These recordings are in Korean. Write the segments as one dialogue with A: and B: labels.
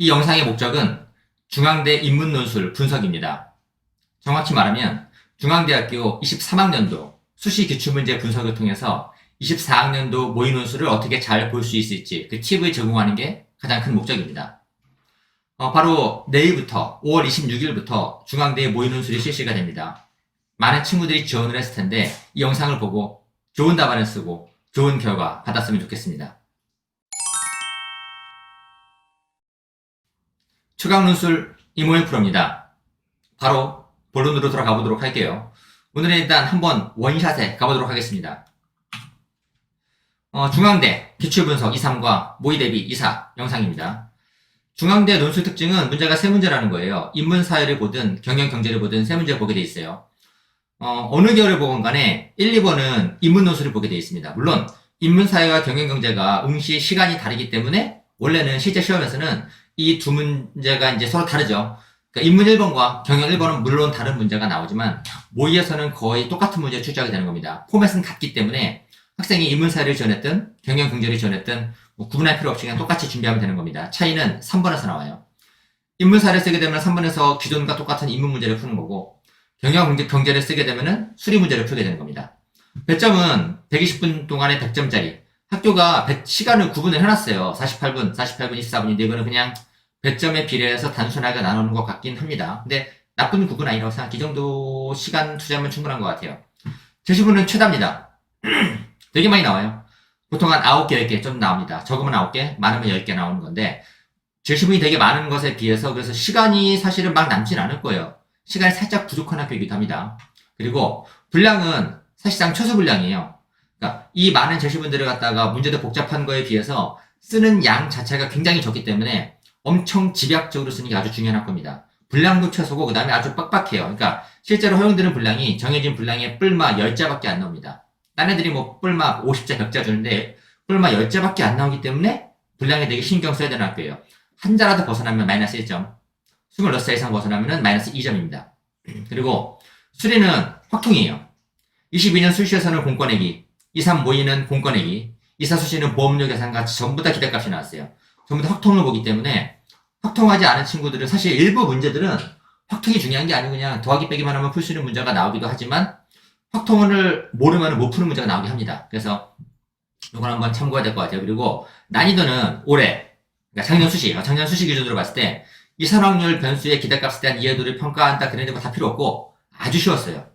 A: 이 영상의 목적은 중앙대 인문논술 분석입니다. 정확히 말하면 중앙대학교 23학년도 수시 기출문제 분석을 통해서 24학년도 모의논술을 어떻게 잘 볼 수 있을지 그 팁을 제공하는 게 가장 큰 목적입니다. 바로 내일부터 5월 26일부터 중앙대 모의논술이 실시가 됩니다. 많은 친구들이 지원을 했을 텐데 이 영상을 보고 좋은 답안을 쓰고 좋은 결과 받았으면 좋겠습니다. 추강논술 이모일 프로입니다. 바로 본론으로 들어가 보도록 할게요. 오늘은 일단 한번 원샷에 가보도록 하겠습니다. 중앙대 기출분석 2.3과 모의대비 2.4 영상입니다. 중앙대 논술 특징은 문제가 세 문제라는 거예요. 인문사회를 보든 경영경제를 보든 세 문제를 보게 돼 있어요. 어느 계열을 보건 간에 1, 2번은 인문논술을 보게 돼 있습니다. 물론 인문사회와 경영경제가 응시 시간이 다르기 때문에 원래는 실제 시험에서는 이 두 문제가 이제 서로 다르죠. 그러니까 인문 1번과 경영 1번은 물론 다른 문제가 나오지만 모의에서는 거의 똑같은 문제를 출제하게 되는 겁니다. 포맷은 같기 때문에 학생이 인문사회를 지원했든 경영경제를 지원했든 구분할 필요 없이 그냥 똑같이 준비하면 되는 겁니다. 차이는 3번에서 나와요. 인문사회를 쓰게 되면 3번에서 기존과 똑같은 인문 문제를 푸는 거고 경영경제를 쓰게 되면 수리 문제를 풀게 되는 겁니다. 배점은 120분 동안에 100점짜리 학교가 시간을 구분을 해놨어요. 48분, 24분인데 이거는 그냥 배점에 비례해서 단순하게 나누는 것 같긴 합니다. 근데 나쁜 구분 아니라고 생각해. 이 정도 시간 투자하면 충분한 것 같아요. 제시문은 최다입니다. 되게 많이 나와요. 보통 한 9개, 10개 좀 나옵니다. 적으면 9개, 많으면 10개 나오는 건데 제시문이 되게 많은 것에 비해서 그래서 시간이 사실은 막 남진 않을 거예요. 시간이 살짝 부족한 학교이기도 합니다. 그리고 분량은 사실상 최소 분량이에요. 그러니까 이 많은 제시문들을 갖다가 문제도 복잡한 거에 비해서 쓰는 양 자체가 굉장히 적기 때문에 엄청 집약적으로 쓰는 게 아주 중요한 겁니다. 분량도 최소고 그 다음에 아주 빡빡해요. 그러니까 실제로 허용되는 분량이 정해진 분량의 뿔마 10자밖에 안 나옵니다. 딴 애들이 뭐 뿔마 50자, 100자 주는데 뿔마 10자밖에 안 나오기 때문에 분량에 되게 신경 써야 되는 학교예요. 한 자라도 벗어나면 마이너스 1점, 26자 이상 벗어나면 마이너스 2점입니다. 그리고 수리는 확통이에요. 22년 수시에서는 공권내기, 2.3 모의는 공권내기, 2.4 수시는 보험료 계산같이 전부 다 기대값이 나왔어요. 전부 다 확통을 보기 때문에 확통하지 않은 친구들은 사실 일부 문제들은 확통이 중요한 게 아니고 그냥 더하기 빼기만 하면 풀 수 있는 문제가 나오기도 하지만 확통을 모르면 못 푸는 문제가 나오게 합니다. 그래서 이건 한번 참고해야 될 것 같아요. 그리고 난이도는 올해, 그러니까 작년 수시 기준으로 봤을 때 이산확률 변수의 기대값에 대한 이해도를 평가한다 그런 거 다 필요 없고 아주 쉬웠어요.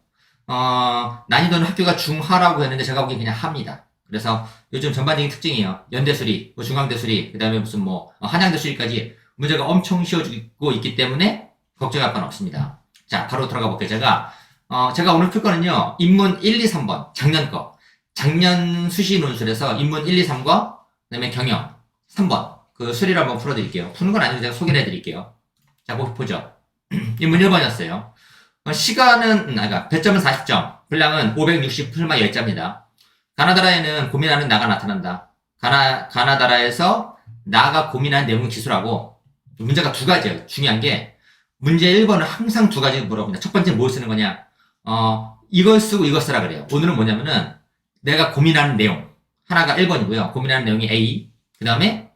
A: 난이도는 학교가 중하라고 했는데 제가 보기엔 그냥 하입니다. 그래서 요즘 전반적인 특징이에요. 연대수리, 중앙대수리, 그 다음에 무슨 한양대수리까지 문제가 엄청 쉬워지고 있기 때문에 걱정할 건 없습니다. 자, 바로 들어가 볼게요. 제가 오늘 풀 거는요, 인문 1, 2, 3번, 작년 거. 작년 수시 논술에서 인문 1, 2, 3과, 그 다음에 경영 3번. 그 수리를 한번 풀어드릴게요. 푸는 건 아니고 제가 소개를 해드릴게요. 자, 보죠. 인문 1번이었어요. 시간은, 배점은 40점, 분량은 560 풀마 10자입니다. 가나다라에는 고민하는 나가 나타난다. 가나다라에서 나가 고민하는 내용을 기술하고, 문제가 두 가지예요. 중요한 게, 문제 1번은 항상 두 가지 물어봅니다. 첫 번째는 뭘 쓰는 거냐? 이걸 쓰고 이걸 쓰라 그래요. 오늘은 뭐냐면은, 내가 고민하는 내용. 하나가 1번이고요. 고민하는 내용이 A. 그 다음에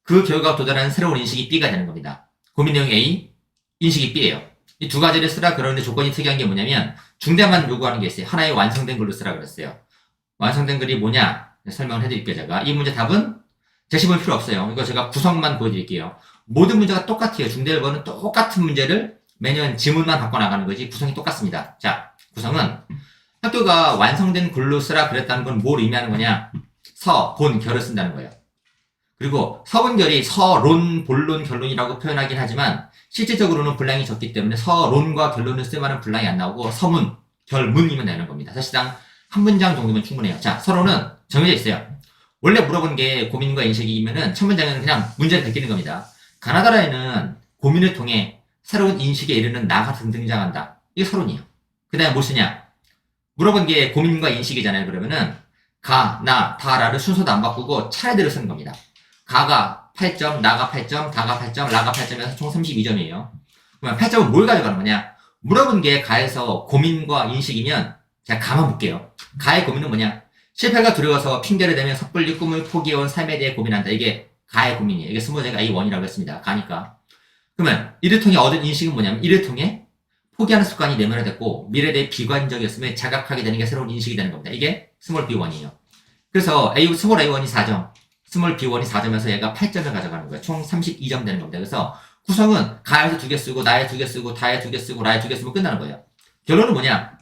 A: 그 결과가 도달하는 새로운 인식이 B가 되는 겁니다. 고민 내용이 A, 인식이 B예요. 이 두 가지를 쓰라 그러는데 조건이 특이한 게 뭐냐면, 중대만 요구하는 게 있어요. 하나의 완성된 글로 쓰라 그랬어요. 완성된 글이 뭐냐? 설명을 해드릴게요, 제가. 이 문제 답은 제시볼 필요 없어요. 이거 제가 구성만 보여드릴게요. 모든 문제가 똑같아요. 중대 1번은 똑같은 문제를 매년 지문만 바꿔나가는 거지 구성이 똑같습니다. 자, 구성은 학교가 완성된 글로 쓰라 그랬다는 건 뭘 의미하는 거냐? 서, 본, 결을 쓴다는 거예요. 그리고 서본결이 서론, 본론, 결론이라고 표현하긴 하지만 실질적으로는 분량이 적기 때문에 서론과 결론을 쓸만한 분량이 안 나오고 서문, 결문이면 되는 겁니다. 사실상 한 문장 정도면 충분해요. 자, 서론은 정해져 있어요. 원래 물어본 게 고민과 인식이면은 첫 문장은 그냥 문제를 베끼는 겁니다. 가나다라에는 고민을 통해 새로운 인식에 이르는 나가 등장한다. 이게 서론이에요. 그 다음에 뭐 쓰냐? 물어본 게 고민과 인식이잖아요. 그러면은 가, 나, 다라를 순서도 안 바꾸고 차례대로 쓰는 겁니다. 가가 8점, 나가 8점, 다가 8점, 라가 8점에서 총 32점이에요. 그러면 8점은 뭘 가져가는 거냐? 물어본 게 가에서 고민과 인식이면 제가 가만 볼게요. 가의 고민은 뭐냐? 실패가 두려워서 핑계를 대며 섣불리 꿈을 포기해온 삶에 대해 고민한다. 이게 가의 고민이에요. 이게 스무제가 A1이라고 했습니다. 가니까. 그러면 이를 통해 얻은 인식은 뭐냐면 이를 통해 포기하는 습관이 내면화됐고 미래에 대해 비관적이었음을 자각하게 되는 게 새로운 인식이 되는 겁니다. 이게 스몰 B1이에요. 그래서 스몰 A1이 4점, 스몰 B1이 4점에서 얘가 8점을 가져가는 거예요. 총 32점 되는 겁니다. 그래서 구성은 가에서 2개 쓰고 나에 2개 쓰고 다에 2개 쓰고 라에 2개 쓰면 끝나는 거예요. 결론은 뭐냐?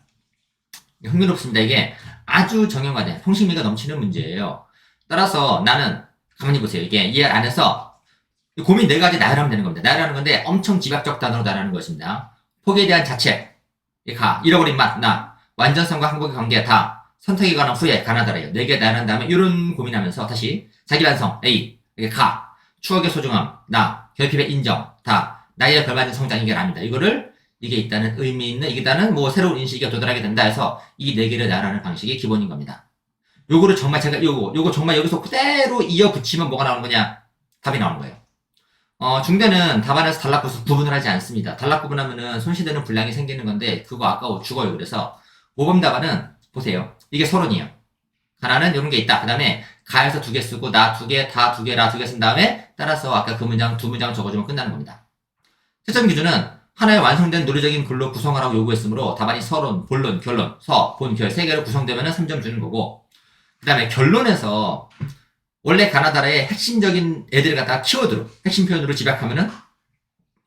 A: 흥미롭습니다. 이게 아주 정형화된 형식미가 넘치는 문제예요. 따라서 나는 가만히 보세요. 이게 이 안에서 고민 4가지 나열하면 되는 겁니다. 나열하는 건데 엄청 집약적 단어로 나열하는 것입니다. 포기에 대한 자책, 잃어버린 맛, 나, 완전성과 항복의 관계, 다, 선택에 관한 후회, 가나다래요. 4개 나열한 다음에 이런 고민하면서 다시 자기 반성, A, 추억의 소중함, 나, 결핍의 인정, 다, 나의 걸맞은 성장, 이게 랍니다. 이게 있다는 의미 있는, 이게 있다는 새로운 인식에 도달하게 된다 해서 이 4개를 나열하는 방식이 기본인 겁니다. 요거를 정말 제가 요거 정말 여기서 그대로 이어 붙이면 뭐가 나오는 거냐? 답이 나오는 거예요. 중대는 답안에서 단락 구분을 하지 않습니다. 단락 구분하면은 손실되는 분량이 생기는 건데 그거 아까워 죽어요. 그래서 모범 답안은 보세요. 이게 서론이에요. 하나는 이런 게 있다. 그 다음에 가에서 2개 쓰고 나 2개, 다 2개, 라 2개 쓴 다음에 따라서 아까 그 문장 2문장 적어주면 끝나는 겁니다. 채점 기준은 하나의 완성된 논리적인 글로 구성하라고 요구했으므로 답안이 서론, 본론, 결론, 서, 본, 결 3개로 구성되면 3점 주는 거고 그 다음에 결론에서 원래 가나다라의 핵심적인 애들을 갖다가 키워드로, 핵심 표현으로 집약하면은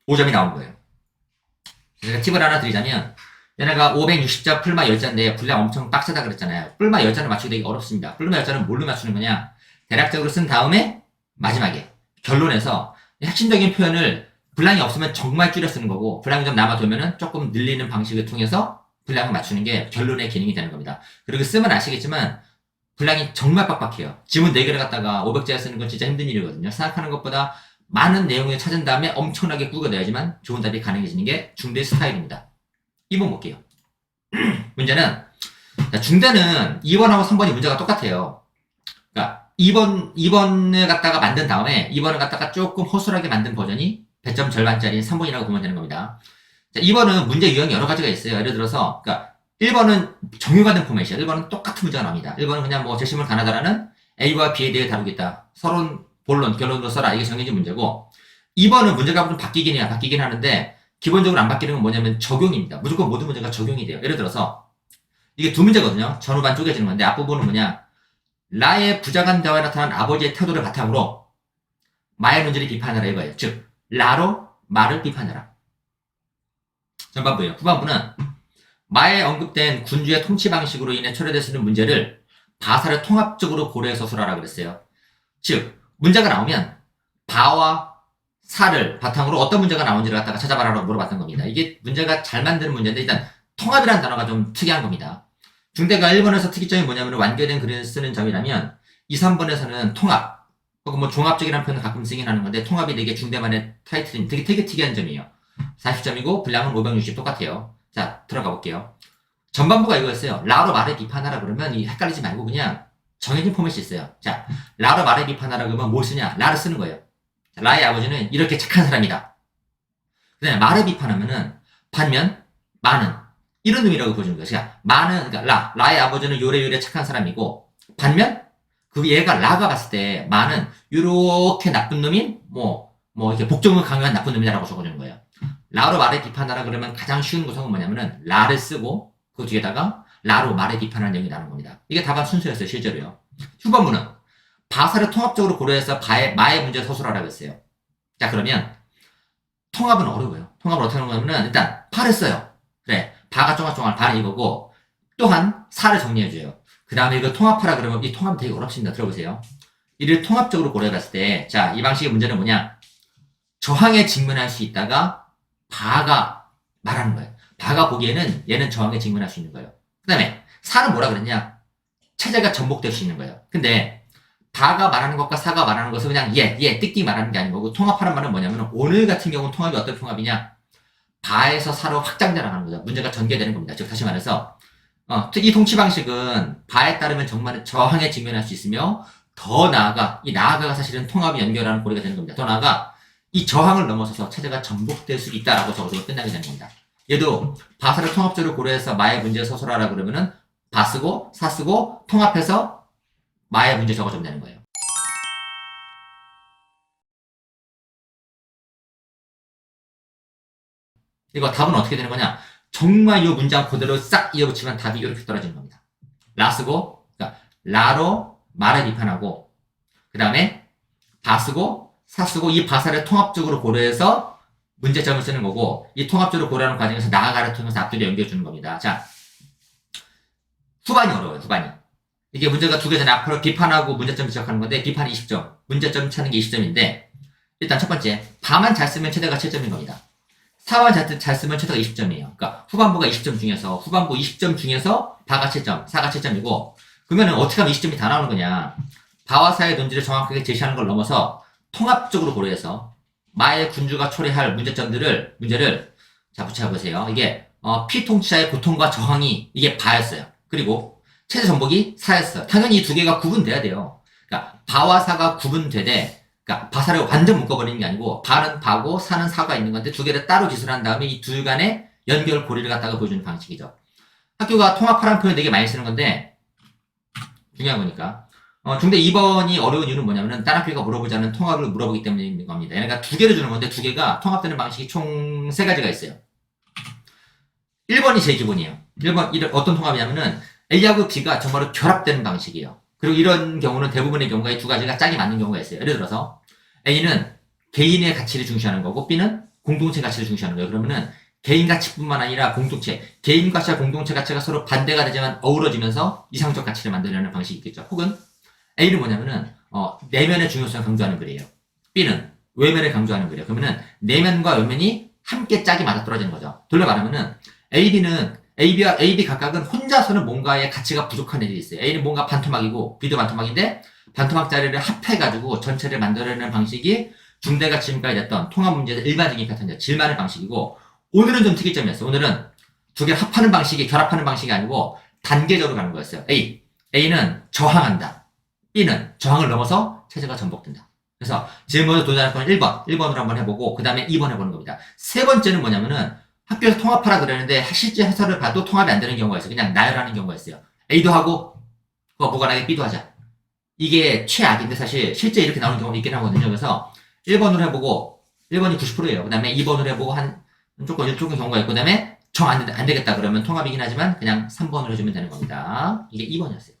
A: 5점이 나오는 거예요. 제가 팁을 하나 드리자면, 얘네가 560자 풀마 10자인데 분량 엄청 빡세다 그랬잖아요. 풀마 10자를 맞추기 되게 어렵습니다. 풀마 10자는 뭘로 맞추는 거냐? 대략적으로 쓴 다음에 마지막에 결론에서 핵심적인 표현을 분량이 없으면 정말 줄여 쓰는 거고, 분량이 좀 남아두면은 조금 늘리는 방식을 통해서 분량을 맞추는 게 결론의 기능이 되는 겁니다. 그리고 쓰면 아시겠지만, 분량이 정말 빡빡해요. 지문 4개를 갖다가 500자에 쓰는 건 진짜 힘든 일이거든요. 생각하는 것보다 많은 내용을 찾은 다음에 엄청나게 꾸겨내야지만 좋은 답이 가능해지는 게 중대 스타일입니다. 2번 볼게요. 문제는 중대는 2번하고 3번이 문제가 똑같아요. 그러니까 2번을 갖다가 만든 다음에 2번을 갖다가 조금 허술하게 만든 버전이 배점 절반짜리인 3번이라고 보면 되는 겁니다. 자, 2번은 문제 유형이 여러 가지가 있어요. 예를 들어서 그러니까 1번은 정유가된 포맷이에요. 1번은 똑같은 문제가 나옵니다. 1번은 그냥 제시물 가나다라는 A와 B에 대해 다루겠다. 서론, 본론, 결론으로 써라. 이게 정해진 문제고 2번은 문제가 좀 바뀌긴 해요. 바뀌긴 하는데 기본적으로 안 바뀌는 건 뭐냐면 적용입니다. 무조건 모든 문제가 적용이 돼요. 예를 들어서 이게 2문제거든요. 전후반 쪼개지는 건데 앞부분은 뭐냐 라의 부자간 대화에 나타난 아버지의 태도를 바탕으로 마의 문제를 비판하라 이거예요. 즉 라로 말을 비판하라. 전반부예요. 후반부는 마에 언급된 군주의 통치 방식으로 인해 초래되는 문제를 바사를 통합적으로 고려해서 수라라 그랬어요. 즉 문제가 나오면 바와 사를 바탕으로 어떤 문제가 나온지를 갖다가 찾아봐라라고 물어봤던 겁니다. 이게 문제가 잘 만드는 문제인데 일단 통합이라는 단어가 좀 특이한 겁니다. 중대가 1번에서 특이점이 뭐냐면 완결된 글을 쓰는 점이라면 2, 3번에서는 통합 혹은 종합적이라는 표현을 가끔 쓰긴 하는 건데 통합이 되게 중대만의 타이틀인 되게 특이한 점이에요. 40점이고 분량은 560 똑같아요. 자, 들어가 볼게요. 전반부가 이거였어요. 라로 말을 비판하라 그러면 헷갈리지 말고 그냥 정해진 포맷이 있어요. 자, 라로 말을 비판하라 그러면 뭘 쓰냐? 라를 쓰는 거예요. 자, 라의 아버지는 이렇게 착한 사람이다. 그 다음에 말을 비판하면은 반면 마는 이런 의미라고 보여주는 거예요. 자, 마는 그러니까 라의 아버지는 요래요래 착한 사람이고 반면 얘가 라가 봤을 때 마는 요렇게 나쁜 놈인 이렇게 복종을 강요한 나쁜 놈이다라고 적어주는 거예요. 라로 말을 비판하라 그러면 가장 쉬운 구성은 뭐냐면은 라를 쓰고 그 뒤에다가 라로 말을 비판하는 내용이 나오는 겁니다. 이게 답안 순서였어요. 실제로요. 후반부는 바사를 통합적으로 고려해서 마의 문제 서술하라고 했어요. 자 그러면 통합은 어려워요. 통합을 어떻게 하는 거냐면은 일단 파를 써요. 그래 바가 쫑알쫑알 바는 이거고 또한 사를 정리해줘요. 그 다음에 이거 통합하라 그러면 이 통합은 되게 어렵습니다. 들어보세요. 이를 통합적으로 고려해봤을 때 자 이 방식의 문제는 뭐냐 저항에 직면할 수 있다가 바가 말하는 거예요. 바가 보기에는 얘는 저항에 직면할 수 있는 거예요. 그 다음에 사는 뭐라 그랬냐? 체제가 전복될 수 있는 거예요. 근데 바가 말하는 것과 사가 말하는 것은 그냥 띡띡 말하는 게 아닌 거고 통합하는 말은 뭐냐면 오늘 같은 경우는 통합이 어떤 통합이냐? 바에서 사로 확장돼 나가는 거죠. 문제가 전개되는 겁니다. 즉 다시 말해서 이 통치 방식은 바에 따르면 정말 저항에 직면할 수 있으며 더 나아가 이 나아가가 사실은 통합이 연결하는 고리가 되는 겁니다. 더 나아가 이 저항을 넘어서서 체제가 전복될 수 있다라고 적어주고 끝나게 되는 겁니다. 얘도 바사를 통합적으로 고려해서 마의 문제 서술하라 그러면은 바 쓰고 사 쓰고 통합해서 마의 문제 적어주면 되는 거예요. 이거 답은 어떻게 되는 거냐? 정말 이 문장 그대로 싹 이어붙이면 답이 이렇게 떨어지는 겁니다. 라 쓰고, 그러니까 라로 말을 비판하고, 그 다음에 바 쓰고, 사 쓰고, 이 바사를 통합적으로 고려해서 문제점을 쓰는 거고, 이 통합적으로 고려하는 과정에서 나아가를 통해서 앞뒤로 연결해주는 겁니다. 자, 후반이 어려워요, 후반이. 이게 문제가 두 개잖아요. 앞으로 비판하고 문제점 지적하는 건데, 비판이 20점, 문제점 찾는 게 20점인데, 일단 첫 번째, 바만 잘 쓰면 최대가 7점인 겁니다. 사만 잘 쓰면 최대가 20점이에요. 그러니까 후반부가 20점 중에서, 후반부 20점 중에서 바가 7점, 사가 7점이고, 그러면은 어떻게 하면 20점이 다 나오는 거냐. 바와 사의 논지를 정확하게 제시하는 걸 넘어서 통합적으로 고려해서 마의 군주가 초래할 문제를 자, 붙여보세요. 이게, 피통치자의 고통과 저항이 이게 바였어요. 그리고 체제 전복이 사였어요. 당연히 이 두 개가 구분돼야 돼요. 그러니까 바와 사가 구분되되, 그러니까 바사를 완전 묶어버리는 게 아니고 바는 바고 사는 사가 있는 건데 두 개를 따로 기술한 다음에 이 둘 간의 연결 고리를 갖다가 보여주는 방식이죠. 학교가 통합하라는 표현 되게 많이 쓰는 건데 중요한 거니까. 중대 2번이 어려운 이유는 뭐냐면은 다른 학교가 물어보자는 통합을 물어보기 때문인 겁니다. 그러니까 두 개를 주는 건데 두 개가 통합되는 방식이 총 세 가지가 있어요. 1번이 제일 기본이에요. 1번 어떤 통합이냐면은 A하고 B가 정말로 결합되는 방식이에요. 그리고 이런 경우는 대부분의 경우가 이 두 가지가 짝이 맞는 경우가 있어요. 예를 들어서 A는 개인의 가치를 중시하는 거고 B는 공동체 가치를 중시하는 거예요. 그러면은 개인 가치뿐만 아니라 공동체, 개인 가치와 공동체 가치가 서로 반대가 되지만 어우러지면서 이상적 가치를 만들려는 방식이 있겠죠. 혹은 A는 뭐냐면은 내면의 중요성을 강조하는 글이에요. B는 외면을 강조하는 글이에요. 그러면은 내면과 외면이 함께 짝이 맞아떨어지는 거죠. 돌려 말하면은 A와 AB 각각은 혼자서는 뭔가의 가치가 부족한 애들이 있어요. A는 뭔가 반토막이고 B도 반토막인데 반토막짜리를 합해가지고 전체를 만들어내는 방식이 중대가 지금까지 됐던 통합 문제에서 일반적인 패턴이죠. 질만의 방식이고 오늘은 좀 특이점이었어요. 오늘은 두 개를 합하는 방식이 결합하는 방식이 아니고 단계적으로 가는 거였어요. A는 저항한다. B는 저항을 넘어서 체제가 전복된다. 그래서 제일 먼저 도전할 건 1번으로 한번 해보고 그 다음에 2번 해보는 겁니다. 세 번째는 뭐냐면은 학교에서 통합하라 그러는데 실제 해설을 봐도 통합이 안 되는 경우가 있어요. 그냥 나열하는 경우가 있어요. A도 하고 무관하게 B도 하자. 이게 최악인데 사실 실제 이렇게 나오는 경우가 있긴 하거든요. 그래서 1번으로 해보고 1번이 90%예요. 그 다음에 2번으로 해보고 조금 경우가 있고 그 다음에 정 안 되겠다 그러면 통합이긴 하지만 그냥 3번으로 해주면 되는 겁니다. 이게 2번이었어요.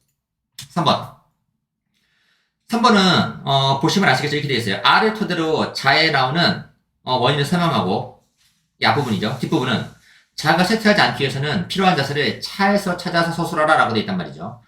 A: 3번은 보시면 아시겠죠? 이렇게 되어 있어요. R을 토대로 자에 나오는 원인을 설명하고 이 앞부분이죠. 뒷부분은 자가 쇠퇴하지 않기 위해서는 필요한 자세를 차에서 찾아서 서술하라 라고 되어 있단 말이죠.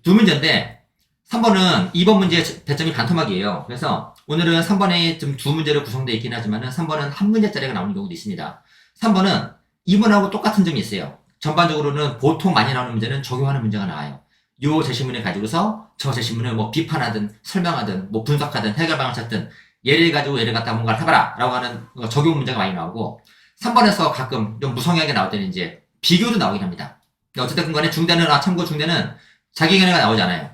A: 두 문제인데 3번은 2번 문제의 배점이 반토막이에요. 그래서 오늘은 3번에 좀 두 문제로 구성되어 있긴 하지만 3번은 한 문제짜리가 나오는 경우도 있습니다. 3번은 2번하고 똑같은 점이 있어요. 전반적으로는 보통 많이 나오는 문제는 적용하는 문제가 나와요. 요 제시문을 가지고서 저 제시문을 뭐 비판하든 설명하든 뭐 분석하든 해결 방을 찾든 예를 가지고 얘를 갖다 뭔가를 해봐라 라고 하는 적용 문제가 많이 나오고 3번에서 가끔 좀 무성하게 나올 때는 이제 비교도 나오긴 합니다. 어쨌든 간에 참고 중대는 자기 견해가 나오지 않아요.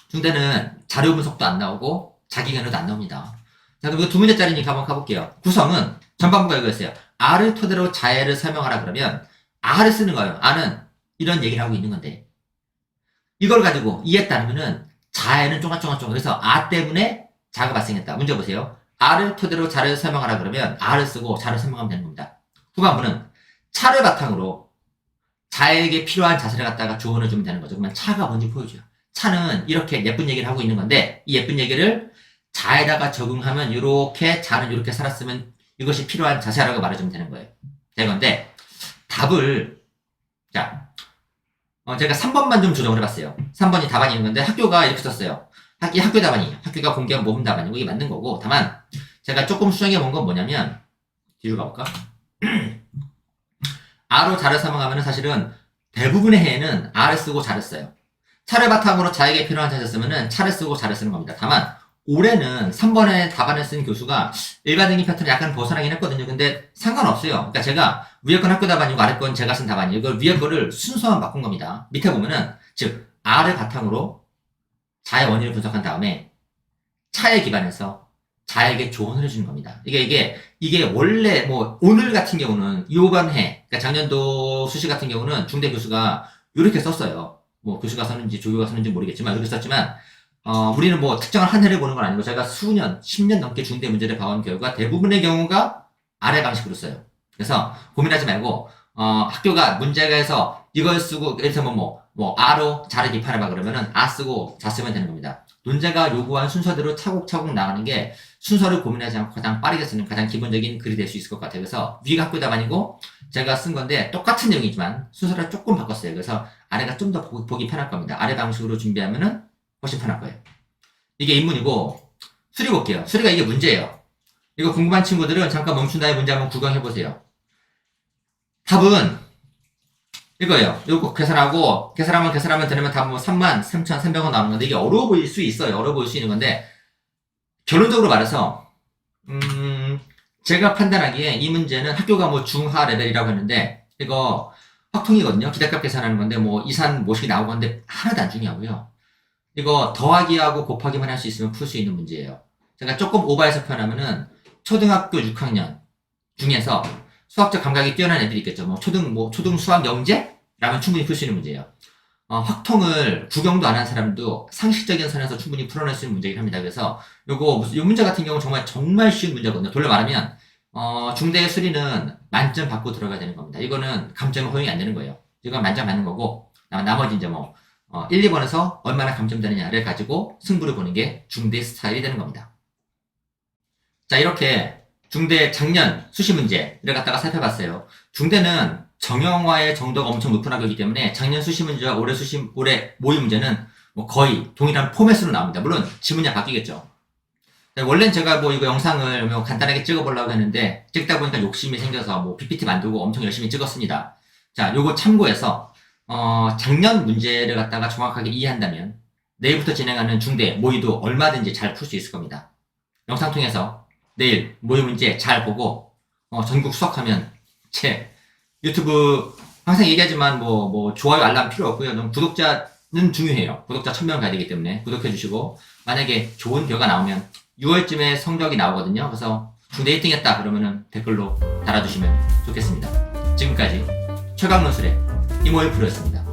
A: 중대는 자료 분석도 안 나오고 자기 견해도 안 나옵니다. 자, 그럼 두 문제짜리니까 한번 가볼게요. 구성은 전반부가 이거였어요. R을 토대로 자해를 설명하라 그러면 R을 쓰는 거예요. R은 이런 얘기를 하고 있는 건데 이걸 가지고 이해했다면은 자해는 쫑알쫑알쫑알 그래서 R 때문에 자가 발생했다. 문제 보세요. R을 토대로 자를 설명하라 그러면 R을 쓰고 자를 설명하면 되는 겁니다. 후반부는 차를 바탕으로 자에게 필요한 자세를 갖다가 조언을 주면 되는 거죠. 그러면 차가 뭔지 보여줘요. 차는 이렇게 예쁜 얘기를 하고 있는 건데 이 예쁜 얘기를 자에다가 적용하면 이렇게 자는 이렇게 살았으면 이것이 필요한 자세라고 말해주면 되는 거예요. 되건데 답을 제가 3번만 좀 조정을 해봤어요. 3번이 답안이 있는 건데 학교가 이렇게 썼어요. 학교 답안이에요. 학교가 공개한 모범 답안이고 이게 맞는 거고 다만 제가 조금 수정해 본 건 뭐냐면 뒤로 가볼까? R로 자를 설명하면 사실은 대부분의 해에는 R을 쓰고 자를 써요. 차를 바탕으로 자에게 필요한 자를 쓰면은 차를 쓰고 자를 쓰는 겁니다. 다만 올해는 3번에 답안을 쓴 교수가 일반적인 패턴을 약간 벗어나긴 했거든요. 근데 상관없어요. 그러니까 제가 위에 건 학교 답안이고 아래 건 제가 쓴 답안이에요. 이걸 위에 거를 순서만 바꾼 겁니다. 밑에 보면은 즉 R을 바탕으로 자의 원인을 분석한 다음에 차에 기반해서 자에게 조언을 해주는 겁니다. 이게 원래 뭐 오늘 같은 경우는 이번 해, 그러니까 작년도 수시 같은 경우는 중대 교수가 이렇게 썼어요. 뭐 교수가 썼는지 조교가 썼는지 모르겠지만 이렇게 썼지만 우리는 뭐 특정한 한 해를 보는 건 아니고 제가 수년, 10년 넘게 중대 문제를 봐온 결과 대부분의 경우가 아래 방식으로 써요. 그래서 고민하지 말고 학교가 문제가 해서 이걸 쓰고 예를 들면 아로 자를 비판해봐 그러면은 아 쓰고 자 쓰면 되는 겁니다. 논제가 요구한 순서대로 차곡차곡 나가는 게 순서를 고민하지 않고 가장 빠르게 쓰는 가장 기본적인 글이 될 수 있을 것 같아요. 그래서 위가 학교 답안이고 제가 쓴 건데 똑같은 내용이지만 순서를 조금 바꿨어요. 그래서 아래가 좀 더 보기 편할 겁니다. 아래 방식으로 준비하면은 훨씬 편할 거예요. 이게 인문이고 수리 볼게요. 수리가 이게 문제예요. 이거 궁금한 친구들은 잠깐 멈춘 다음에 문제 한번 구경해보세요. 답은 이거예요. 이거 계산하면 되면 답은 33,300원 나오는 건데 이게 어려워 보일 수 있어요. 어려워 보일 수 있는 건데 결론적으로 말해서 제가 판단하기에 이 문제는 학교가 중하 레벨이라고 했는데 이거 확통이거든요. 기대값 계산하는 건데 이산 모식이 나오고 하는데 하나도 안 중요하고요. 이거 더하기하고 곱하기만 할 수 있으면 풀 수 있는 문제예요. 제가 조금 오버해서 표현하면은 초등학교 6학년 중에서 수학적 감각이 뛰어난 애들이 있겠죠. 초등 수학 영재라면 충분히 풀 수 있는 문제예요. 확통을 구경도 안 한 사람도 상식적인 선에서 충분히 풀어낼 수 있는 문제긴 합니다. 그래서 이 문제 같은 경우는 정말 쉬운 문제거든요. 돌려 말하면, 중대 수리는 만점 받고 들어가야 되는 겁니다. 이거는 감점이 허용이 안 되는 거예요. 이건 만점 받는 거고, 나머지 이제 1, 2번에서 얼마나 감점되느냐를 가지고 승부를 보는 게 중대 스타일이 되는 겁니다. 자, 이렇게 중대 작년 수시 문제를 갖다가 살펴봤어요. 중대는 정형화의 정도가 엄청 높은 학교이기 때문에 작년 수시 문제와 올해 모의 문제는 거의 동일한 포맷으로 나옵니다. 물론 지문이 바뀌겠죠. 원래는 제가 이거 영상을 간단하게 찍어보려고 했는데 찍다 보니까 욕심이 생겨서 PPT 만들고 엄청 열심히 찍었습니다. 자, 요거 참고해서 작년 문제를 갖다가 정확하게 이해한다면 내일부터 진행하는 중대 모의도 얼마든지 잘 풀 수 있을 겁니다. 영상 통해서 내일 모의 문제 잘 보고 전국 수학하면 제 유튜브 항상 얘기하지만 좋아요 알람 필요 없고요. 너무 구독자는 중요해요. 구독자 1000명 가야 되기 때문에 구독해 주시고 만약에 좋은 결과 나오면 6월쯤에 성적이 나오거든요. 그래서 중대 1등 했다 그러면은 댓글로 달아주시면 좋겠습니다. 지금까지 최강론술의 이모일 프로였습니다.